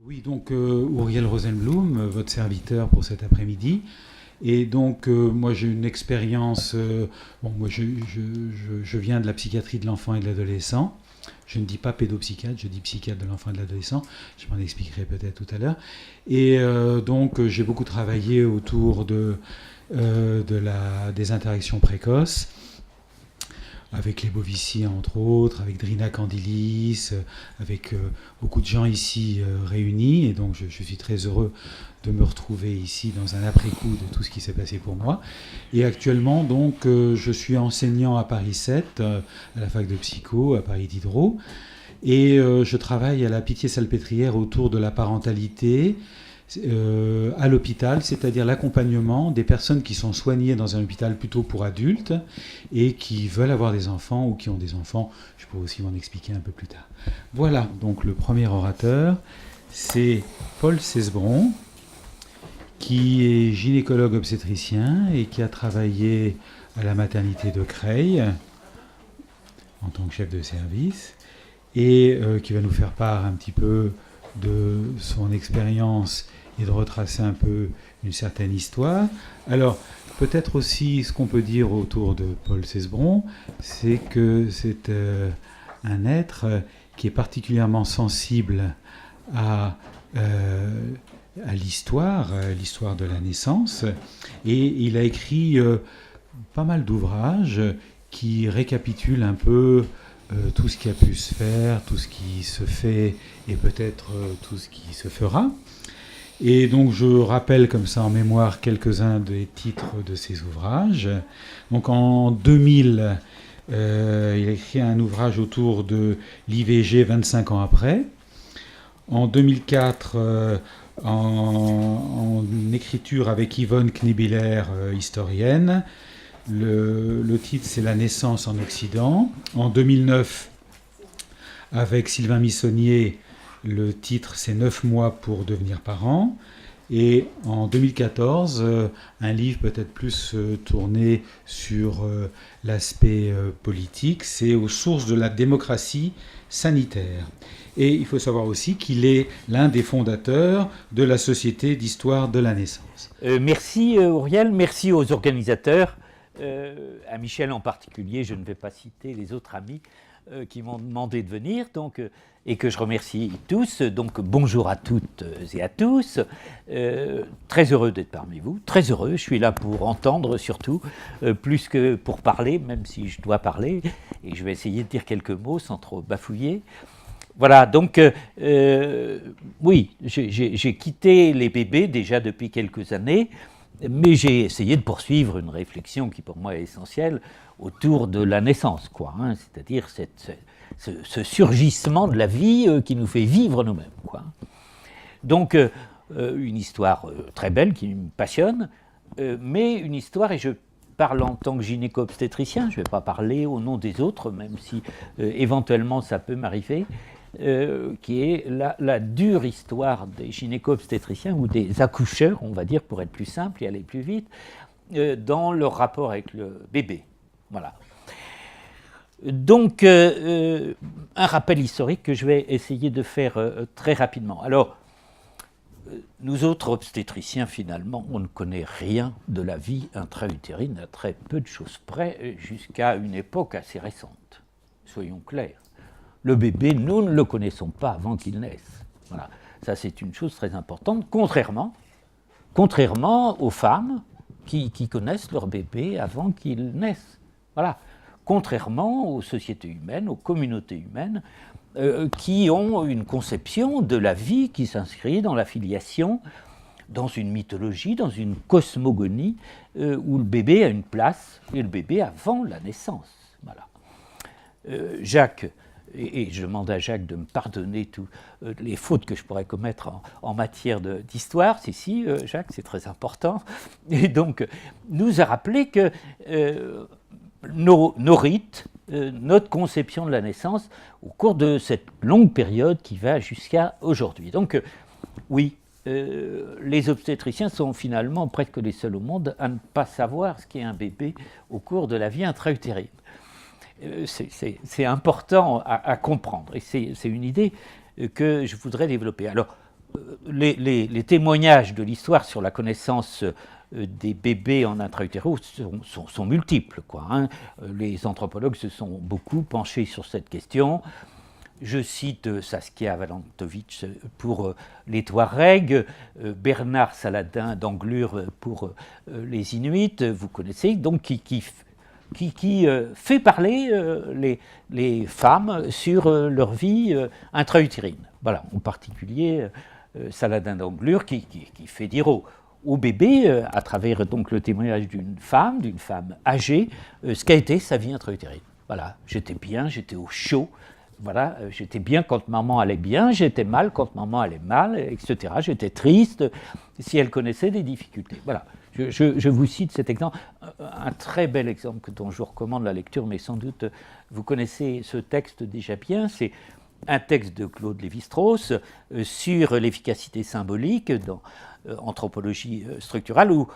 Oui, donc Uriel Rosenblum, votre serviteur pour cet après-midi. Et donc, moi, j'ai une expérience. Bon, moi, je viens de la psychiatrie de l'enfant et de l'adolescent. Je ne dis pas pédopsychiatre, je dis psychiatre de l'enfant et de l'adolescent. Je m'en expliquerai peut-être tout à l'heure. Et donc, j'ai beaucoup travaillé autour des interactions précoces avec les Bovici entre autres, avec Drina Candilis, avec beaucoup de gens ici réunis. Et donc je suis très heureux de me retrouver ici dans un après-coup de tout ce qui s'est passé pour moi. Et actuellement, donc, je suis enseignant à Paris 7, à la fac de psycho, à Paris Diderot. Et je travaille à la Pitié-Salpêtrière autour de la parentalité à l'hôpital, c'est-à-dire l'accompagnement des personnes qui sont soignées dans un hôpital plutôt pour adultes et qui veulent avoir des enfants ou qui ont des enfants. Je pourrais aussi m'en expliquer un peu plus tard. Voilà, donc le premier orateur, c'est Paul Cesbron, qui est gynécologue obstétricien et qui a travaillé à la maternité de Creil en tant que chef de service et qui va nous faire part un petit peu de son expérience et de retracer un peu une certaine histoire. Alors, peut-être aussi ce qu'on peut dire autour de Paul Cesbron, c'est que c'est un être qui est particulièrement sensible à, l'histoire de la naissance, et il a écrit pas mal d'ouvrages qui récapitulent un peu tout ce qui a pu se faire, tout ce qui se fait et peut-être tout ce qui se fera. Et donc je rappelle comme ça en mémoire quelques-uns des titres de ses ouvrages. Donc en 2000, il a écrit un ouvrage autour de l'IVG 25 ans après. En 2004, en écriture avec Yvonne Knibiller, historienne, le titre, c'est La naissance en Occident. En 2009, avec Sylvain Missonnier, le titre, c'est 9 mois pour devenir parent. Et en 2014, un livre peut-être plus tourné sur l'aspect politique, c'est Aux sources de la démocratie sanitaire. Et il faut savoir aussi qu'il est l'un des fondateurs de la Société d'histoire de la naissance. Merci Auriel, merci aux organisateurs. À Michel en particulier, je ne vais pas citer les autres amis qui m'ont demandé de venir, donc, et que je remercie tous. Donc bonjour à toutes et à tous. Très heureux d'être parmi vous, très heureux. Je suis là pour entendre surtout, plus que pour parler, même si je dois parler. Et je vais essayer de dire quelques mots sans trop bafouiller. Voilà, donc oui, j'ai quitté les bébés déjà depuis quelques années. Mais j'ai essayé de poursuivre une réflexion qui pour moi est essentielle autour de la naissance, quoi, hein, c'est-à-dire ce surgissement de la vie qui nous fait vivre nous-mêmes, quoi. Donc une histoire très belle qui me passionne, mais une histoire, et je parle en tant que gynéco-obstétricien, je ne vais pas parler au nom des autres, même si éventuellement ça peut m'arriver, qui est la dure histoire des gynéco-obstétriciens ou des accoucheurs, on va dire, pour être plus simple et aller plus vite, dans leur rapport avec le bébé. Voilà. Donc, un rappel historique que je vais essayer de faire très rapidement. Alors, nous autres obstétriciens, finalement, on ne connaît rien de la vie intra-utérine à très peu de choses près, jusqu'à une époque assez récente. Soyons clairs. Le bébé, nous ne le connaissons pas avant qu'il naisse. Voilà. Ça, c'est une chose très importante, contrairement aux femmes qui connaissent leur bébé avant qu'il naisse. Voilà. Contrairement aux sociétés humaines, aux communautés humaines, qui ont une conception de la vie qui s'inscrit dans la filiation, dans une mythologie, dans une cosmogonie, où le bébé a une place, et le bébé avant la naissance. Voilà. Jacques, et je demande à Jacques de me pardonner toutes les fautes que je pourrais commettre en matière d'histoire, si, Jacques, c'est très important, et donc nous a rappelé que nos rites, notre conception de la naissance, au cours de cette longue période qui va jusqu'à aujourd'hui. Donc, oui, les obstétriciens sont finalement presque les seuls au monde à ne pas savoir ce qu'est un bébé au cours de la vie intra-utérine. C'est important à comprendre, et c'est une idée que je voudrais développer. Alors, les témoignages de l'histoire sur la connaissance des bébés en intra-utérus sont multiples, quoi, hein. Les anthropologues se sont beaucoup penchés sur cette question. Je cite Saskia Valentovitch pour les Touaregs, Bernard Saladin d'Anglure pour les Inuits, vous connaissez, donc qui fait parler les femmes sur leur vie intra-utérine. Voilà, en particulier Saladin d'Anglure qui fait dire au bébé, à travers donc le témoignage d'une femme âgée, ce qu'a été sa vie intra-utérine. Voilà, j'étais bien, j'étais au chaud. Voilà, j'étais bien quand maman allait bien, j'étais mal quand maman allait mal, etc. J'étais triste si elle connaissait des difficultés. Voilà, je vous cite cet exemple, un très bel exemple dont je vous recommande la lecture, mais sans doute vous connaissez ce texte déjà bien. C'est un texte de Claude Lévi-Strauss sur l'efficacité symbolique dans anthropologie structurale, où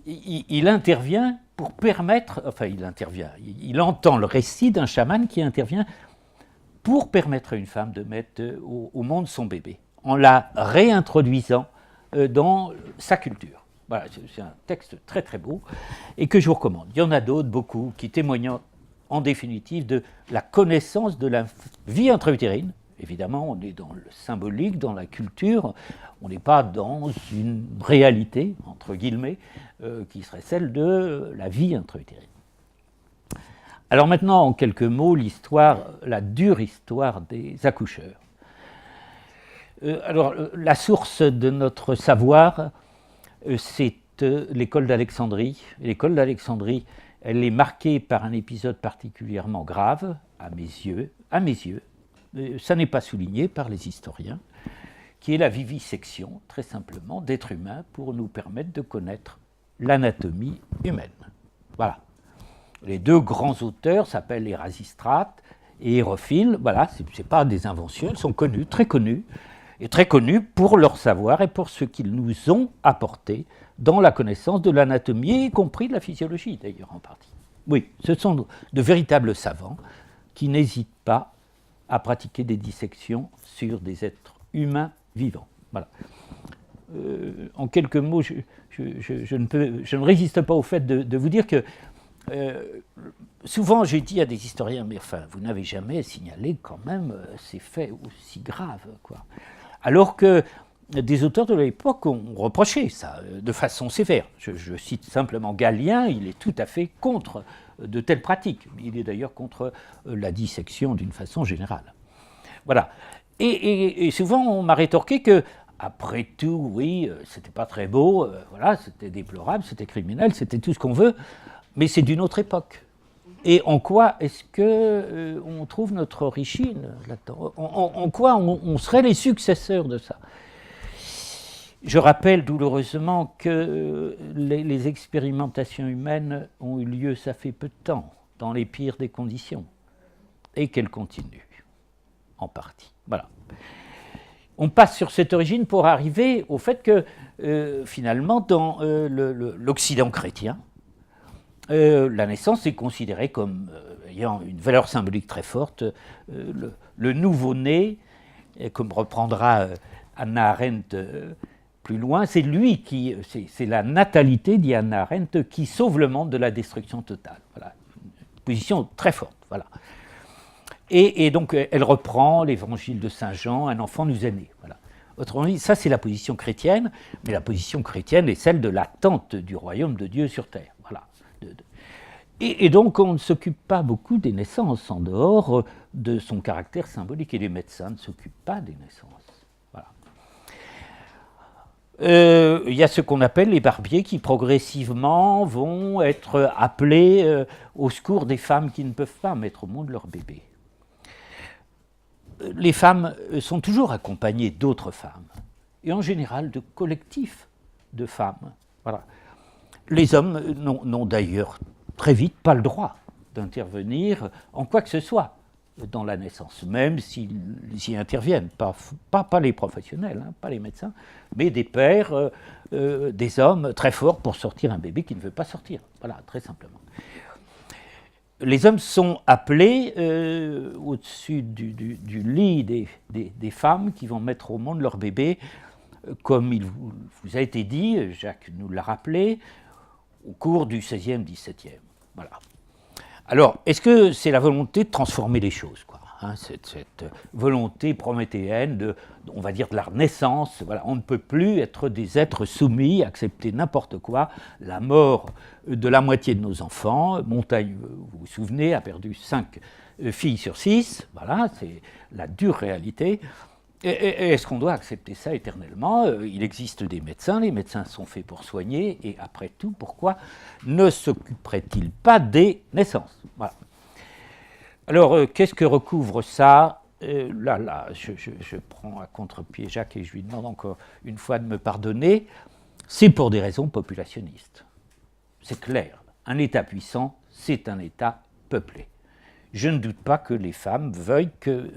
il intervient pour permettre, enfin il entend le récit d'un chaman qui intervient pour permettre à une femme de mettre au monde son bébé, en la réintroduisant dans sa culture. Voilà, c'est un texte très très beau, et que je vous recommande. Il y en a d'autres, beaucoup, qui témoignent en définitive de la connaissance de la vie intra-utérine. Évidemment, on est dans le symbolique, dans la culture, on n'est pas dans une réalité, entre guillemets, qui serait celle de la vie intra-utérine. Alors maintenant, en quelques mots, la dure histoire des accoucheurs. Alors, la source de notre savoir, c'est l'école d'Alexandrie. L'école d'Alexandrie, elle est marquée par un épisode particulièrement grave, à mes yeux. Ça n'est pas souligné par les historiens, qui est la vivisection, très simplement, d'êtres humains pour nous permettre de connaître l'anatomie humaine. Voilà. Les deux grands auteurs s'appellent Érasistrate et Hérophile. Voilà, ce n'est pas des inventions, ils sont connus, et très connus pour leur savoir et pour ce qu'ils nous ont apporté dans la connaissance de l'anatomie, y compris de la physiologie d'ailleurs en partie. Oui, ce sont de véritables savants qui n'hésitent pas à pratiquer des dissections sur des êtres humains vivants. Voilà. En quelques mots, je ne résiste pas au fait de vous dire que souvent j'ai dit à des historiens, mais enfin, vous n'avez jamais signalé quand même ces faits aussi graves, quoi. Alors que des auteurs de l'époque ont reproché ça de façon sévère. Je cite simplement Galien, il est tout à fait contre de telles pratiques. Il est d'ailleurs contre la dissection d'une façon générale. Voilà. Et souvent on m'a rétorqué que, après tout, oui, c'était pas très beau, voilà, c'était déplorable, c'était criminel, c'était tout ce qu'on veut, mais c'est d'une autre époque. Et en quoi est-ce qu'on trouve notre origine là-dedans ? En quoi on serait les successeurs de ça ? Je rappelle douloureusement que les expérimentations humaines ont eu lieu, ça fait peu de temps, dans les pires des conditions, et qu'elles continuent, en partie. Voilà. On passe sur cette origine pour arriver au fait que, finalement, dans l'Occident chrétien, la naissance est considérée comme ayant une valeur symbolique très forte. Le nouveau-né, comme reprendra Hannah Arendt plus loin, c'est la natalité, dit Hannah Arendt, qui sauve le monde de la destruction totale. Voilà, une position très forte. Voilà. Et donc, elle reprend l'évangile de Saint Jean, un enfant nous est né. Voilà. Autrement dit, ça c'est la position chrétienne, mais la position chrétienne est celle de l'attente du royaume de Dieu sur terre. Voilà. Et donc, on ne s'occupe pas beaucoup des naissances en dehors de son caractère symbolique, et les médecins ne s'occupent pas des naissances. Voilà. Il y a ce qu'on appelle les barbiers qui progressivement vont être appelés au secours des femmes qui ne peuvent pas mettre au monde leur bébé. Les femmes sont toujours accompagnées d'autres femmes, et en général de collectifs de femmes. Voilà. Les hommes n'ont d'ailleurs très vite pas le droit d'intervenir en quoi que ce soit dans la naissance, même s'ils y interviennent, pas les professionnels, hein, pas les médecins, mais des pères, des hommes très forts pour sortir un bébé qui ne veut pas sortir. Voilà, très simplement. Les hommes sont appelés au-dessus du lit des femmes qui vont mettre au monde leur bébé comme il vous a été dit, Jacques nous l'a rappelé, au cours du XVIe, XVIIe. Voilà. Alors, est-ce que c'est la volonté de transformer les choses, quoi, hein, cette volonté prométhéenne de, on va dire, de la renaissance. Voilà, on ne peut plus être des êtres soumis, accepter n'importe quoi. La mort de la moitié de nos enfants, Montaigne, vous vous souvenez, a perdu 5 filles sur 6. Voilà, c'est la dure réalité. Et est-ce qu'on doit accepter ça éternellement? Il existe des médecins, les médecins sont faits pour soigner, et après tout, pourquoi ne s'occuperaient-ils pas des naissances? Voilà. Alors, qu'est-ce que recouvre ça? Je prends à contre-pied Jacques et je lui demande encore une fois de me pardonner. C'est pour des raisons populationnistes. C'est clair. Un État puissant, c'est un État peuplé. Je ne doute pas que les femmes veuillent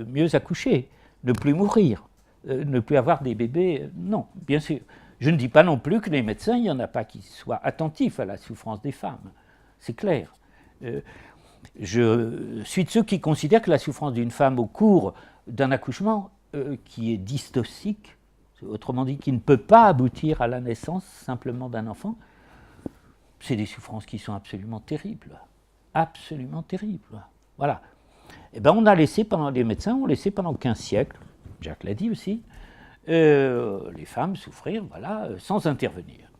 mieux accoucher, ne plus mourir, ne plus avoir des bébés. Non, bien sûr. Je ne dis pas non plus que les médecins, il n'y en a pas qui soient attentifs à la souffrance des femmes. C'est clair. Je suis de ceux qui considèrent que la souffrance d'une femme au cours d'un accouchement qui est dystocique, autrement dit qui ne peut pas aboutir à la naissance simplement d'un enfant, c'est des souffrances qui sont absolument terribles. Absolument terribles. Voilà. Eh bien, on a laissé pendant, les médecins ont laissé pendant 15 siècles, Jacques l'a dit aussi, les femmes souffrir, voilà, sans intervenir.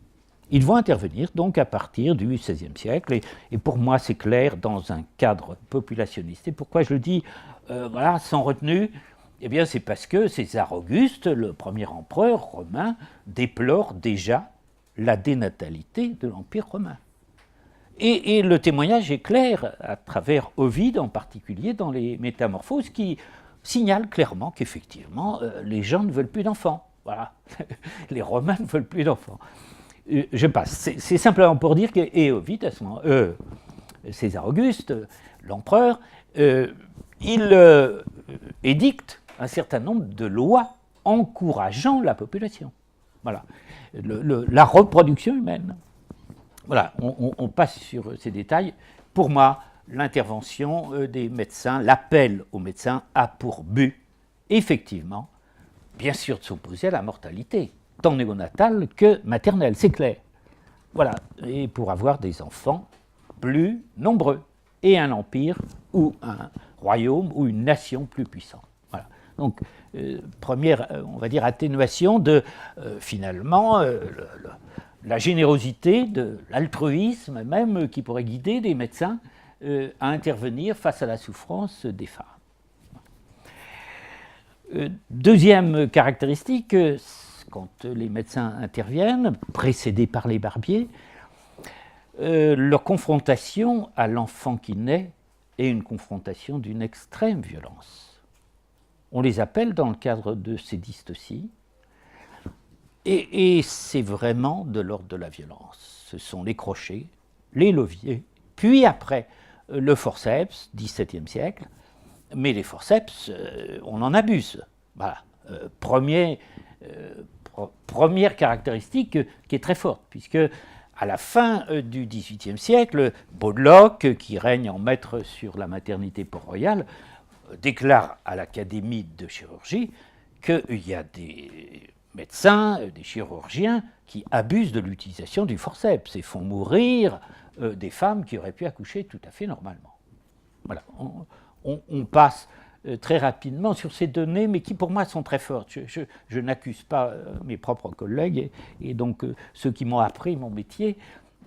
Ils vont intervenir donc à partir du XVIe siècle, et pour moi c'est clair dans un cadre populationniste. Et pourquoi je le dis voilà, sans retenue? Eh bien c'est parce que César Auguste, le premier empereur romain, déplore déjà la dénatalité de l'Empire romain. Et le témoignage est clair à travers Ovide en particulier dans les Métamorphoses qui signale clairement qu'effectivement les gens ne veulent plus d'enfants. Voilà, les Romains ne veulent plus d'enfants. Je passe. C'est simplement pour dire que et Ovide à ce moment, César Auguste, l'empereur, il édicte un certain nombre de lois encourageant la population. Voilà, la reproduction humaine. Voilà, on passe sur ces détails. Pour moi, l'intervention des médecins, l'appel aux médecins a pour but, effectivement, bien sûr, de s'opposer à la mortalité, tant néonatale que maternelle, c'est clair. Voilà, et pour avoir des enfants plus nombreux, et un empire ou un royaume ou une nation plus puissant. Voilà. Donc, première, on va dire, atténuation de, finalement, la générosité, de l'altruisme même qui pourrait guider des médecins à intervenir face à la souffrance des femmes. Deuxième caractéristique, quand les médecins interviennent, précédés par les barbiers, leur confrontation à l'enfant qui naît est une confrontation d'une extrême violence. On les appelle dans le cadre de ces dystocies, et c'est vraiment de l'ordre de la violence. Ce sont les crochets, les leviers, puis après le forceps, XVIIe siècle, mais les forceps, on en abuse. Voilà. Première caractéristique qui est très forte, puisque à la fin du XVIIIe siècle, Baudeloc, qui règne en maître sur la maternité port-royale, déclare à l'Académie de chirurgie qu'il y a des médecins, des chirurgiens qui abusent de l'utilisation du forceps et font mourir des femmes qui auraient pu accoucher tout à fait normalement. Voilà, on passe très rapidement sur ces données, mais qui pour moi sont très fortes. Je n'accuse pas mes propres collègues et donc ceux qui m'ont appris mon métier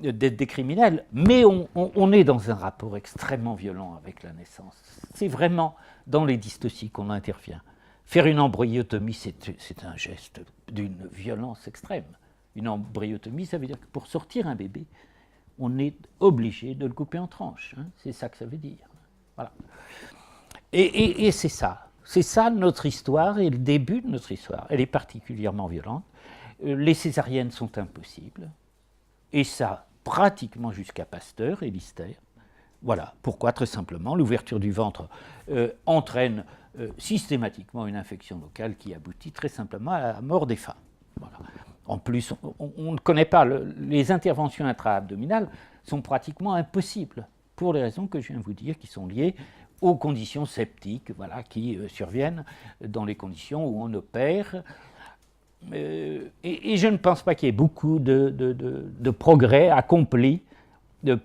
d'être des criminels, mais on est dans un rapport extrêmement violent avec la naissance. C'est vraiment dans les dystocies qu'on intervient. Faire une embryotomie, c'est un geste d'une violence extrême. Une embryotomie, ça veut dire que pour sortir un bébé, on est obligé de le couper en tranches. Hein. C'est ça que ça veut dire. Voilà. Et c'est ça notre histoire et le début de notre histoire. Elle est particulièrement violente. Les césariennes sont impossibles, et ça pratiquement jusqu'à Pasteur et Lister. Voilà pourquoi, très simplement, l'ouverture du ventre entraîne systématiquement une infection locale qui aboutit très simplement à la mort des femmes. Voilà. En plus, on ne connaît pas, les interventions intra-abdominales sont pratiquement impossibles pour les raisons que je viens de vous dire, qui sont liées aux conditions septiques, voilà, qui surviennent dans les conditions où on opère et je ne pense pas qu'il y ait beaucoup de progrès accomplis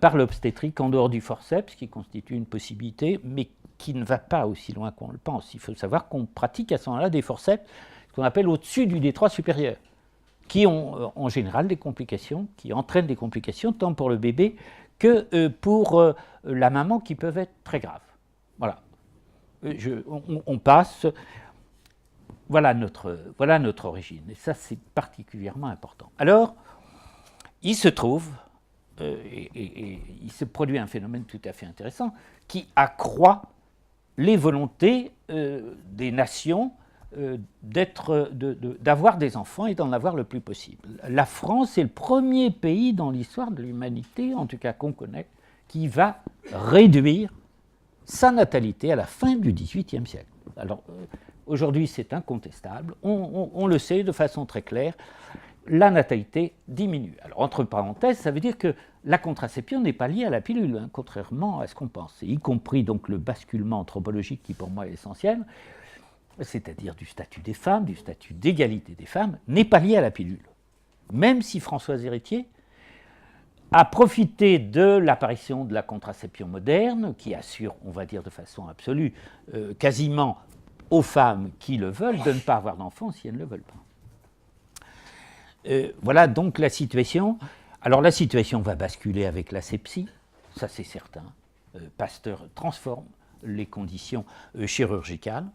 par l'obstétrique en dehors du forceps, qui constitue une possibilité, mais qui ne va pas aussi loin qu'on le pense. Il faut savoir qu'on pratique à ce moment-là des forceps, ce qu'on appelle au-dessus du détroit supérieur, qui ont en général des complications, qui entraînent des complications tant pour le bébé que pour la maman, qui peuvent être très graves. Voilà. On passe. Voilà notre origine. Et ça, c'est particulièrement important. Alors, il se trouve, et il se produit un phénomène tout à fait intéressant, qui accroît les volontés des nations d'avoir des enfants et d'en avoir le plus possible. La France est le premier pays dans l'histoire de l'humanité, en tout cas qu'on connaît, qui va réduire sa natalité à la fin du XVIIIe siècle. Alors, aujourd'hui, c'est incontestable, on le sait de façon très claire, la natalité diminue. Alors, entre parenthèses, ça veut dire que la contraception n'est pas liée à la pilule, hein, contrairement à ce qu'on pense, y compris donc le basculement anthropologique qui, pour moi, est essentiel, c'est-à-dire du statut des femmes, du statut d'égalité des femmes, n'est pas lié à la pilule. Même si Françoise Héritier a profité de l'apparition de la contraception moderne, qui assure, on va dire de façon absolue, quasiment aux femmes qui le veulent, de ne pas avoir d'enfants si elles ne le veulent pas. Voilà donc la situation. Alors la situation va basculer avec l'asepsie, ça c'est certain. Pasteur transforme les conditions chirurgicales,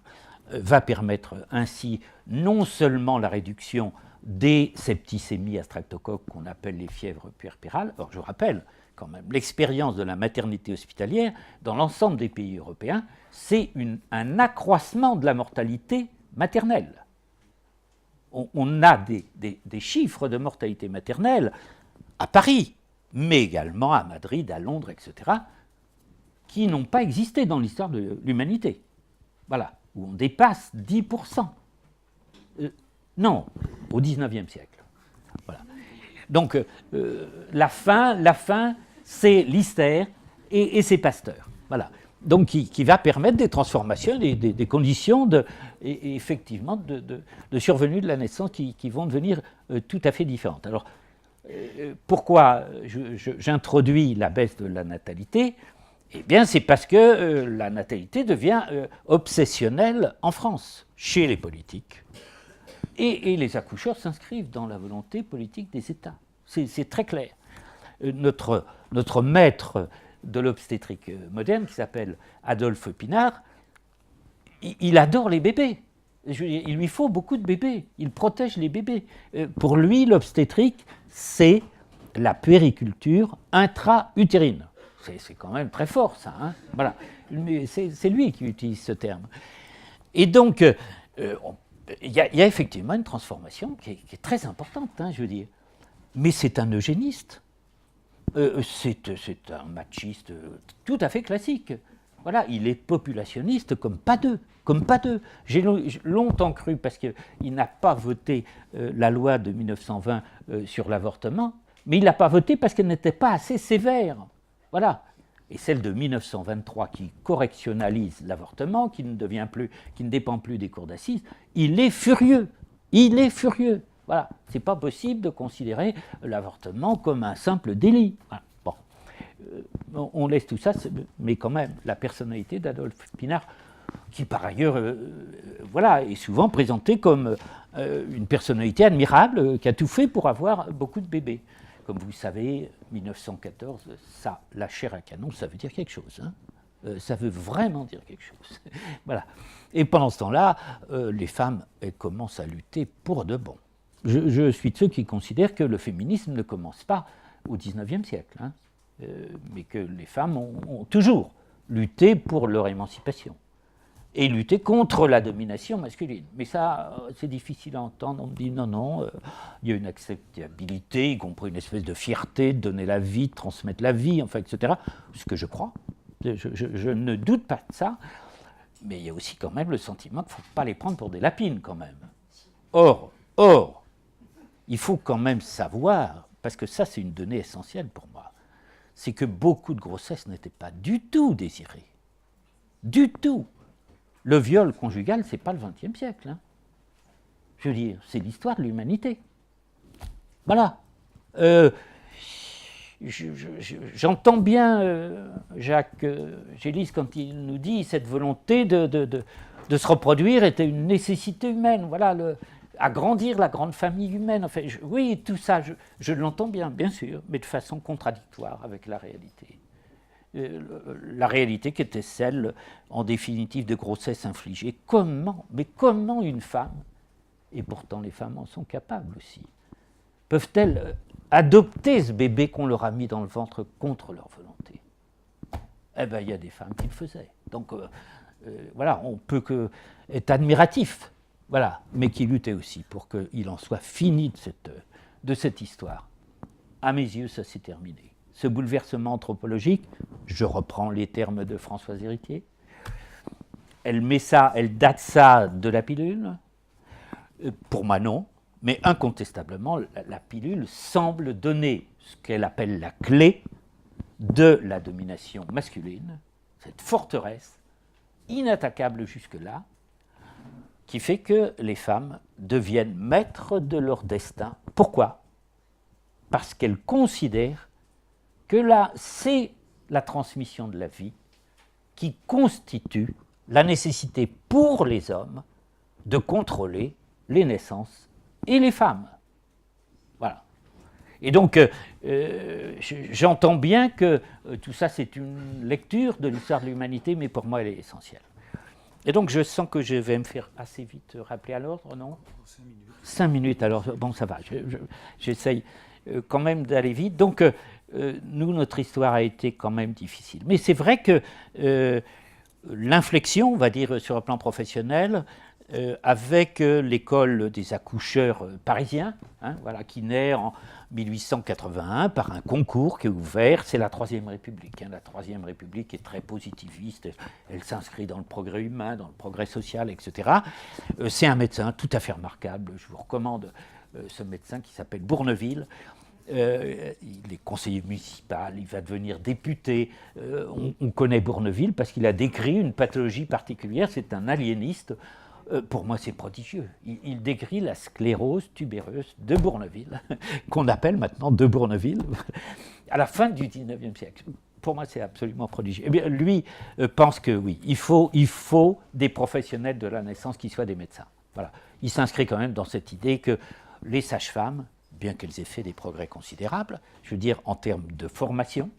va permettre ainsi non seulement la réduction des septicémies à streptocoque qu'on appelle les fièvres puerpérales. Or, je rappelle quand même, l'expérience de la maternité hospitalière dans l'ensemble des pays européens, c'est un accroissement de la mortalité maternelle. On a des chiffres de mortalité maternelle à Paris, mais également à Madrid, à Londres, etc., qui n'ont pas existé dans l'histoire de l'humanité. Voilà, où on dépasse 10%. Non, au XIXe siècle. Voilà. Donc, la fin, c'est Lister et c'est Pasteur. Voilà. Donc, qui va permettre des transformations, des conditions et effectivement de survenue de la naissance qui vont devenir tout à fait différentes. Alors, pourquoi j'introduis la baisse de la natalité ? Eh bien, c'est parce que la natalité devient obsessionnelle en France, chez les politiques. Et les accoucheurs s'inscrivent dans la volonté politique des États. C'est très clair. Notre maître de l'obstétrique moderne, qui s'appelle Adolphe Pinard, il adore les bébés. Il lui faut beaucoup de bébés. Il protège les bébés. Pour lui, l'obstétrique, c'est la puériculture intra-utérine. C'est quand même très fort, ça. Hein, voilà. Mais c'est lui qui utilise ce terme. Et donc, il y a effectivement une transformation qui est très importante, hein, je veux dire. Mais c'est un eugéniste. C'est un machiste tout à fait classique. Voilà, il est populationniste comme pas deux. J'ai longtemps cru, parce qu'il n'a pas voté la loi de 1920 sur l'avortement, mais il n'a pas voté parce qu'elle n'était pas assez sévère. Voilà. Et celle de 1923 qui correctionnalise l'avortement, qui ne dépend plus des cours d'assises, il est furieux. Voilà. C'est pas possible de considérer l'avortement comme un simple délit. Voilà. Bon. On laisse tout ça, mais quand même, la personnalité d'Adolphe Pinard, qui par ailleurs est souvent présentée comme une personnalité admirable, qui a tout fait pour avoir beaucoup de bébés. Comme vous le savez, 1914, ça, la chair à canon, ça veut dire quelque chose. Hein. Ça veut vraiment dire quelque chose. Voilà. Et pendant ce temps-là, les femmes elles commencent à lutter pour de bon. Je suis de ceux qui considèrent que le féminisme ne commence pas au XIXe siècle, hein, mais que les femmes ont toujours lutté pour leur émancipation et lutté contre la domination masculine. Mais ça, c'est difficile à entendre. On me dit non, il y a une acceptabilité, y compris une espèce de fierté de donner la vie, de transmettre la vie, enfin, etc. Ce que je crois. Je ne doute pas de ça. Mais il y a aussi quand même le sentiment qu'il ne faut pas les prendre pour des lapines, quand même. Or, il faut quand même savoir, parce que ça, c'est une donnée essentielle pour moi, c'est que beaucoup de grossesses n'étaient pas du tout désirées. Du tout. Le viol conjugal, ce n'est pas le XXe siècle. Hein. Je veux dire, c'est l'histoire de l'humanité. Voilà. J'entends bien Jacques Gélis quand il nous dit cette volonté de se reproduire était une nécessité humaine. Voilà, agrandir la grande famille humaine. Enfin, oui, tout ça, je l'entends bien sûr, mais de façon contradictoire avec la réalité. La réalité qui était celle, en définitive, de grossesse infligée. Comment une femme, et pourtant les femmes en sont capables aussi, peuvent-elles adopter ce bébé qu'on leur a mis dans le ventre contre leur volonté? Eh bien, il y a des femmes qui le faisaient. Donc, voilà, on peut être admiratif, voilà, mais qui luttaient aussi pour qu'il en soit fini de cette histoire. À mes yeux, ça s'est terminé. Ce bouleversement anthropologique, je reprends les termes de Françoise Héritier, elle date ça de la pilule. Pour moi, non. Mais incontestablement, la pilule semble donner ce qu'elle appelle la clé de la domination masculine, cette forteresse inattaquable jusque-là, qui fait que les femmes deviennent maîtres de leur destin. Pourquoi? Parce qu'elles considèrent que là, c'est la transmission de la vie qui constitue la nécessité pour les hommes de contrôler les naissances et les femmes. Voilà. Et donc, j'entends bien que tout ça, c'est une lecture de l'histoire de l'humanité, mais pour moi, elle est essentielle. Et donc, je sens que je vais me faire assez vite rappeler à l'ordre, non? 5 minutes. 5 minutes, alors, bon, ça va, j'essaye quand même d'aller vite. Donc, nous, notre histoire a été quand même difficile. Mais c'est vrai que l'inflexion, on va dire, sur le plan professionnel, avec l'école des accoucheurs parisiens, voilà, qui naît en 1881 par un concours qui est ouvert. C'est la Troisième République. La Troisième République est très positiviste. Elle s'inscrit dans le progrès humain, dans le progrès social, etc. C'est un médecin tout à fait remarquable. Je vous recommande ce médecin qui s'appelle Bourneville. Il est conseiller municipal, il va devenir député. On connaît Bourneville parce qu'il a décrit une pathologie particulière. C'est un aliéniste. Pour moi, c'est prodigieux. Il décrit la sclérose tubéreuse de Bourneville, qu'on appelle maintenant de Bourneville, à la fin du XIXe siècle. Pour moi, c'est absolument prodigieux. Eh bien, lui pense que oui, il faut des professionnels de la naissance qui soient des médecins. Voilà. Il s'inscrit quand même dans cette idée que les sages-femmes, bien qu'elles aient fait des progrès considérables, je veux dire en termes de formation,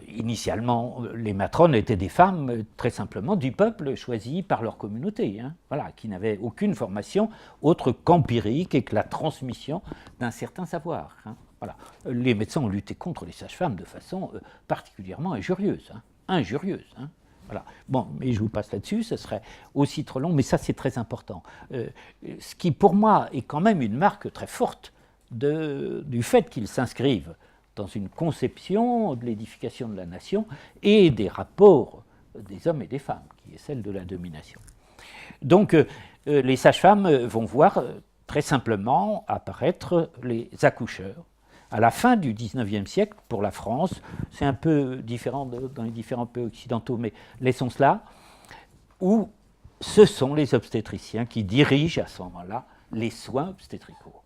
initialement, les matrones étaient des femmes très simplement du peuple choisi par leur communauté, voilà, qui n'avaient aucune formation autre qu'empirique et que la transmission d'un certain savoir. Voilà. Les médecins ont lutté contre les sages-femmes de façon particulièrement injurieuse. Voilà. Bon, mais je vous passe là-dessus, ce serait aussi trop long, mais ça c'est très important. Ce qui pour moi est quand même une marque très forte du fait qu'ils s'inscrivent dans une conception de l'édification de la nation et des rapports des hommes et des femmes, qui est celle de la domination. Donc, les sages-femmes vont voir très simplement apparaître les accoucheurs. À la fin du XIXe siècle, pour la France, c'est un peu différent dans les différents pays occidentaux, mais laissons cela, où ce sont les obstétriciens qui dirigent à ce moment-là les soins obstétricaux,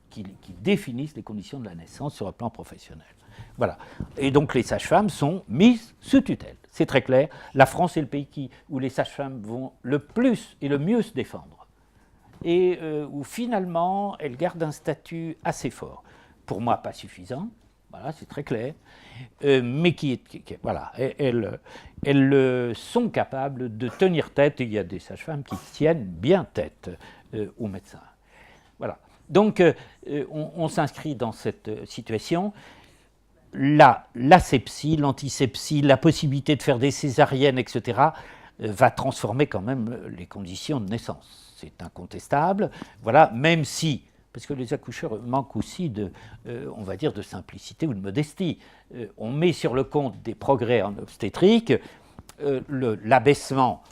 qui définissent les conditions de la naissance sur le plan professionnel. Voilà. Et donc les sages-femmes sont mises sous tutelle. C'est très clair. La France est le pays où les sages-femmes vont le plus et le mieux se défendre. Et où finalement elles gardent un statut assez fort. Pour moi, pas suffisant. Voilà, c'est très clair. Mais voilà, elles sont capables de tenir tête. Et il y a des sages-femmes qui tiennent bien tête aux médecins. Voilà. Donc, on s'inscrit dans cette situation. L'asepsie, l'antisepsie, la possibilité de faire des césariennes, etc., va transformer quand même les conditions de naissance. C'est incontestable. Voilà, même si, parce que les accoucheurs manquent aussi on va dire, de simplicité ou de modestie. On met sur le compte des progrès en obstétrique l'abaissement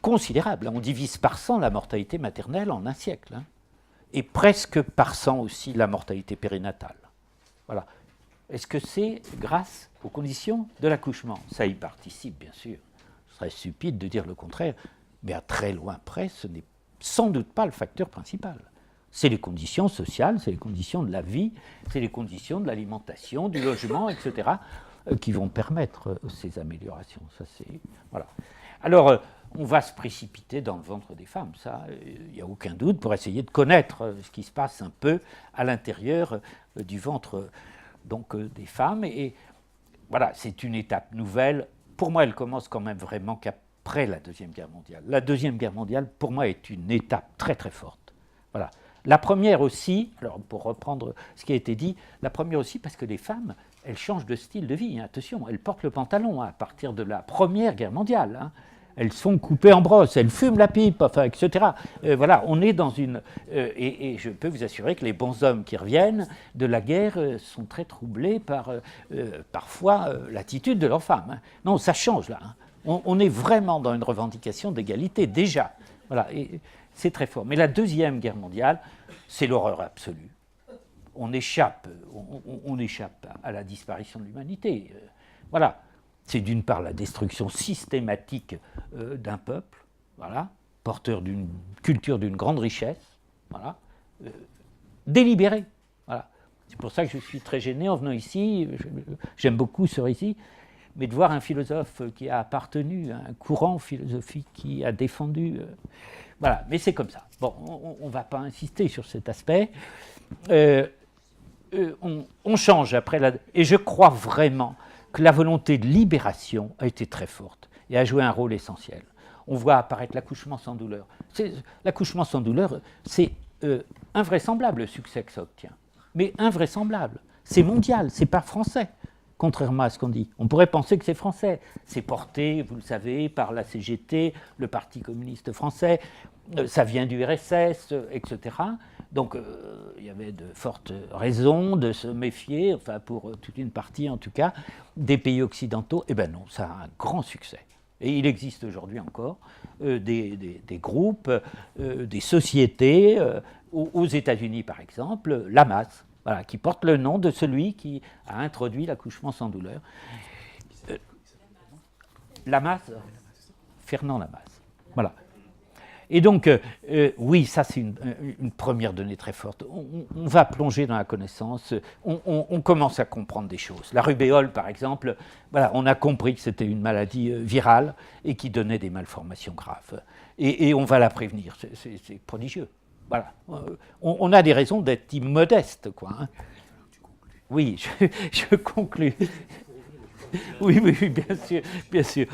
considérable. On divise par 100 la mortalité maternelle en un siècle. Et presque par 100 aussi la mortalité périnatale. Voilà. Est-ce que c'est grâce aux conditions de l'accouchement? Ça y participe, bien sûr. Ce serait stupide de dire le contraire, mais à très loin près, ce n'est sans doute pas le facteur principal. C'est les conditions sociales, c'est les conditions de la vie, c'est les conditions de l'alimentation, du logement, etc., qui vont permettre ces améliorations. Ça, voilà. Alors, on va se précipiter dans le ventre des femmes, ça, il n'y a aucun doute, pour essayer de connaître ce qui se passe un peu à l'intérieur du ventre donc, des femmes. Et voilà, c'est une étape nouvelle. Pour moi, elle commence quand même vraiment qu'après la Deuxième Guerre mondiale. La Deuxième Guerre mondiale, pour moi, est une étape très très forte. Voilà. La première aussi, alors pour reprendre ce qui a été dit, la première aussi parce que les femmes, elles changent de style de vie, hein, attention, elles portent le pantalon à partir de la Première Guerre mondiale. Hein. Elles sont coupées en brosse, elles fument la pipe, enfin, etc. Voilà, on est dans une... et je peux vous assurer que les bons hommes qui reviennent de la guerre sont très troublés par, parfois, l'attitude de leurs femmes. Hein. Non, ça change là. Hein. On est vraiment dans une revendication d'égalité, déjà. Voilà, et c'est très fort. Mais la Deuxième Guerre mondiale, c'est l'horreur absolue. On échappe à la disparition de l'humanité. Voilà. C'est d'une part la destruction systématique d'un peuple, voilà, porteur d'une culture d'une grande richesse, voilà, délibérée. Voilà. C'est pour ça que je suis très gêné en venant ici, j'aime beaucoup ce récit, mais de voir un philosophe qui a appartenu à un courant philosophique qui a défendu... voilà, mais c'est comme ça. Bon, on ne va pas insister sur cet aspect. On change après la... Et je crois vraiment que la volonté de libération a été très forte et a joué un rôle essentiel. On voit apparaître l'accouchement sans douleur. L'accouchement sans douleur, c'est invraisemblable le succès que ça obtient. Mais invraisemblable. C'est mondial, c'est pas français, contrairement à ce qu'on dit. On pourrait penser que c'est français. C'est porté, vous le savez, par la CGT, le Parti communiste français, ça vient du RSS, etc. Donc, il y avait de fortes raisons de se méfier, enfin pour toute une partie en tout cas, des pays occidentaux. Eh bien non, ça a un grand succès. Et il existe aujourd'hui encore des groupes, des sociétés, aux États-Unis par exemple, Lamas, voilà, qui porte le nom de celui qui a introduit l'accouchement sans douleur. Lamas, Fernand Lamas. Voilà. Et donc, oui, ça c'est une première donnée très forte. On va plonger dans la connaissance, on commence à comprendre des choses. La rubéole, par exemple, voilà, on a compris que c'était une maladie virale et qui donnait des malformations graves. Et on va la prévenir, c'est prodigieux. Voilà. On a des raisons d'être immodeste, quoi. Hein. Oui, je conclus. Oui, bien sûr, bien sûr.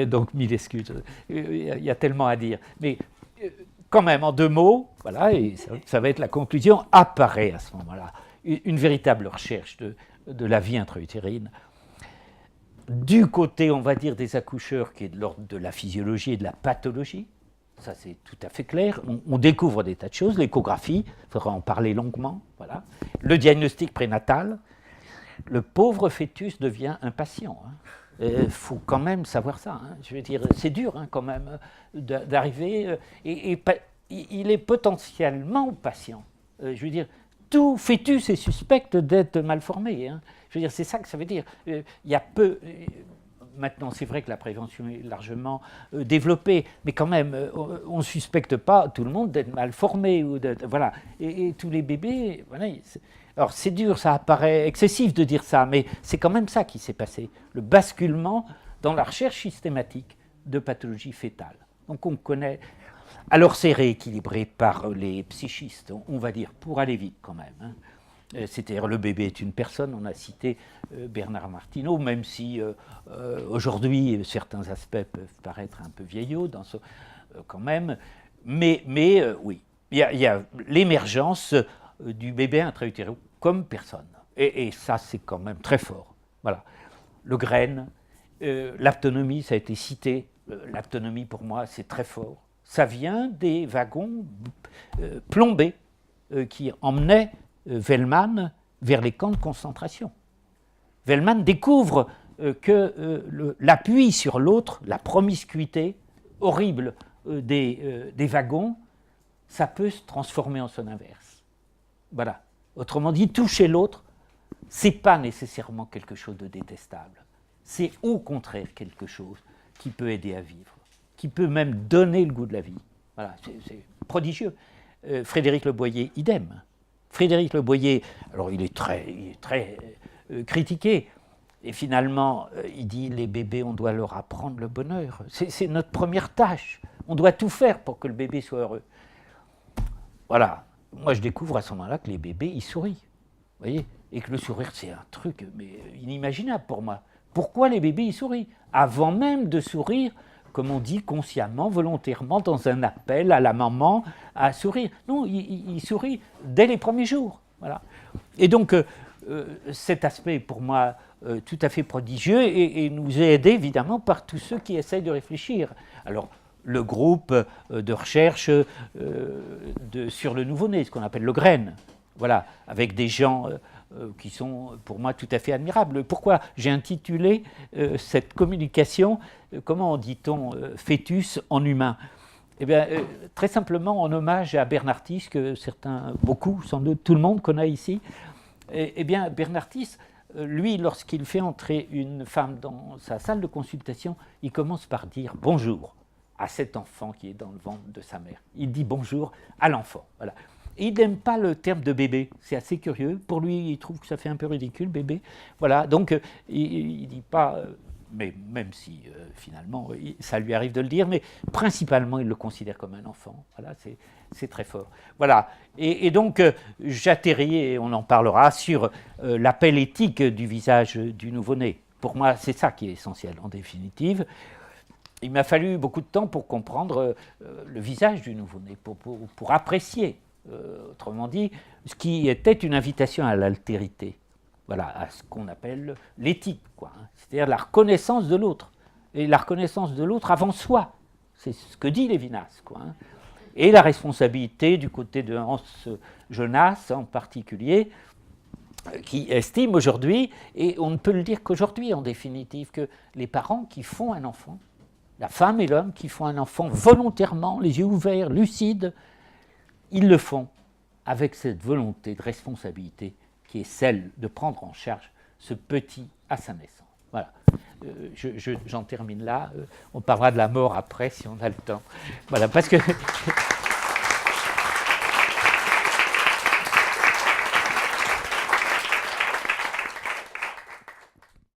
Donc, mille excuses. Il y a tellement à dire. Mais quand même, en deux mots, voilà, et ça va être la conclusion, apparaît à ce moment-là une véritable recherche de la vie intra-utérine. Du côté, on va dire, des accoucheurs, qui est de l'ordre de la physiologie et de la pathologie, ça c'est tout à fait clair. On découvre des tas de choses, l'échographie, il faudra en parler longuement, voilà. Le diagnostic prénatal, le pauvre fœtus devient un patient. Hein. Il faut quand même savoir ça. Hein. Je veux dire, c'est dur hein, quand même d'arriver. Il est potentiellement patient. Je veux dire, tout fœtus est suspect d'être mal formé. Hein. Je veux dire, c'est ça que ça veut dire. Il y a peu. Maintenant, c'est vrai que la prévention est largement développée, mais quand même, on ne suspecte pas tout le monde d'être mal formé. Voilà. Et tous les bébés. Voilà, alors c'est dur, ça apparaît excessif de dire ça, mais c'est quand même ça qui s'est passé, le basculement dans la recherche systématique de pathologies fétales. Donc on connaît... Alors c'est rééquilibré par les psychistes, on va dire, pour aller vite quand même. Hein. C'est-à-dire le bébé est une personne, on a cité Bernard Martineau, même si aujourd'hui certains aspects peuvent paraître un peu vieillots quand même, mais oui, il y a l'émergence du bébé intra-utérus comme personne. Et ça, c'est quand même très fort. Voilà. Le graine, l'aptonomie, ça a été cité. L'aptonomie, pour moi, c'est très fort. Ça vient des wagons plombés qui emmenaient Vellman vers les camps de concentration. Vellman découvre que l'appui sur l'autre, la promiscuité horrible des wagons, ça peut se transformer en son inverse. Voilà. Autrement dit, toucher l'autre, ce n'est pas nécessairement quelque chose de détestable. C'est au contraire quelque chose qui peut aider à vivre, qui peut même donner le goût de la vie. Voilà, prodigieux. Frédéric Le Boyer, idem. Frédéric Le Boyer, alors il est très critiqué, et finalement, il dit, les bébés, on doit leur apprendre le bonheur. C'est notre première tâche. On doit tout faire pour que le bébé soit heureux. Voilà. Moi, je découvre à ce moment-là que les bébés, ils sourient. Vous voyez ? Et que le sourire, c'est un truc inimaginable pour moi. Pourquoi les bébés, ils sourient ? Avant même de sourire, comme on dit consciemment, volontairement, dans un appel à la maman, à sourire. Non, ils sourient dès les premiers jours. Voilà. Et donc, cet aspect, pour moi, tout à fait prodigieux, et nous est aidé, évidemment, par tous ceux qui essayent de réfléchir. Alors, le groupe de recherche sur le nouveau-né, ce qu'on appelle le GRAIN, voilà, avec des gens qui sont pour moi tout à fait admirables. Pourquoi j'ai intitulé cette communication, comment dit-on, fœtus en humain ? Eh bien, très simplement en hommage à Bernardis, que certains, beaucoup, sans doute tout le monde connaît ici. Eh bien, Bernardis, lui, lorsqu'il fait entrer une femme dans sa salle de consultation, il commence par dire « bonjour » à cet enfant qui est dans le ventre de sa mère. Il dit bonjour à l'enfant. Voilà. Et il n'aime pas le terme de bébé. C'est assez curieux. Pour lui, il trouve que ça fait un peu ridicule, bébé. Voilà. Donc, il ne dit pas, mais même si finalement, ça lui arrive de le dire, mais principalement, il le considère comme un enfant. Voilà, c'est très fort. Voilà. Et donc, j'atterris, et on en parlera, sur l'appel éthique du visage du nouveau-né. Pour moi, c'est ça qui est essentiel, en définitive. Il m'a fallu beaucoup de temps pour comprendre le visage du nouveau-né, pour apprécier, autrement dit, ce qui était une invitation à l'altérité, voilà, à ce qu'on appelle l'éthique, quoi, hein, c'est-à-dire la reconnaissance de l'autre, et la reconnaissance de l'autre avant soi, c'est ce que dit Lévinas, quoi, hein, et la responsabilité du côté de Hans Jonas en particulier, qui estime aujourd'hui, et on ne peut le dire qu'aujourd'hui en définitive, que les parents qui font un enfant, la femme et l'homme qui font un enfant volontairement, les yeux ouverts, lucides, ils le font avec cette volonté de responsabilité qui est celle de prendre en charge ce petit à sa naissance. Voilà. J'en termine là. On parlera de la mort après si on a le temps. Voilà, parce que